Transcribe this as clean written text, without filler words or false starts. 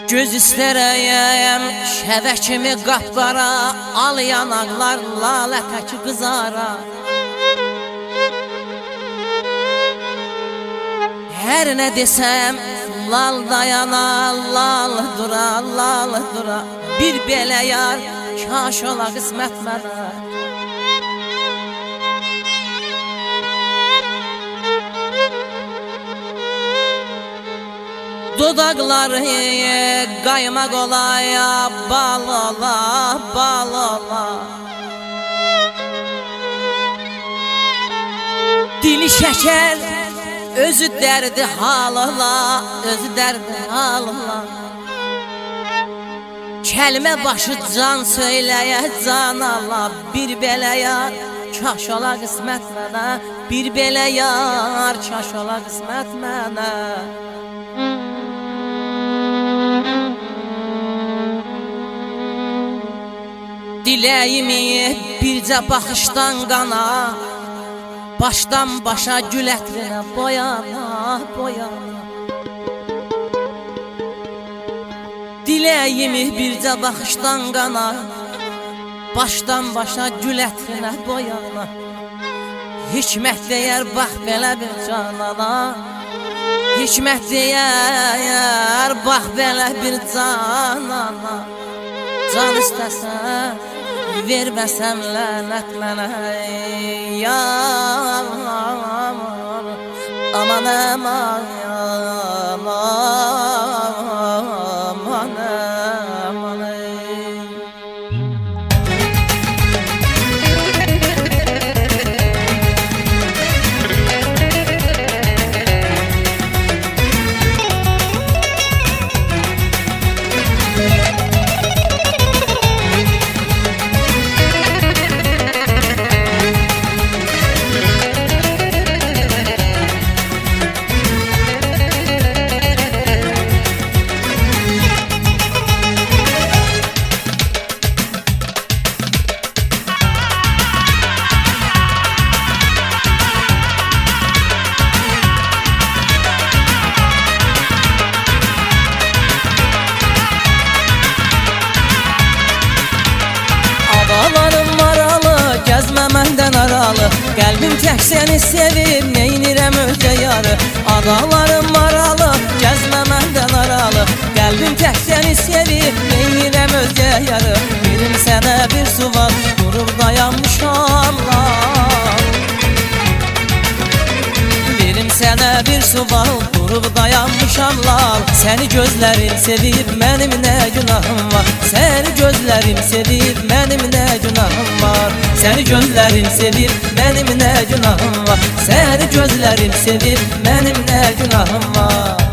Göz istərəyəm şəvə kimi qapqara, al yanaqlar lalə təki qızara. Hər nə desəm lal dayana, lal dura. Bir belə yar kaş ola qismət mənə. Dodaqları qaymaq olaya, bal ola. Dili şəkər, özü dərdi hal ola. Kəlmə başı can söyləyə, can ala. Bir belə yar kaş ola qismət mənə. Bir belə yar kaş ola qismət mənə. Diləyimi bircə baxışdan qana, başdan başa gül ətrinə boyana. Diləyimi bircə baxışdan qana, başdan başa gül ətrinə boyana. Hikmət deyər bax belə bir canana, hikmət deyər bax belə bir canana. Can istəsən verməsəm lənət mənə, aman. Gəzmə məndən aralı, qəlbim tək səni sevib, neynirəm özə yarı. Adalarım maralı, gəzmə məndən aralı, qəlbim tək səni sevib, neynirəm özə yarı. Verim sənə bir suval, durub dayanmışam lal. Verim sənə bir suval, durub dayanmışam lal. Səni gözlərim sevib, mənim nə günahım var. Səni gözlərim sevib, mənim nə günahım var. Səni gözlərim sevib, mənim nə günahım var. Səni gözlərim sevib, mənim nə günahım var.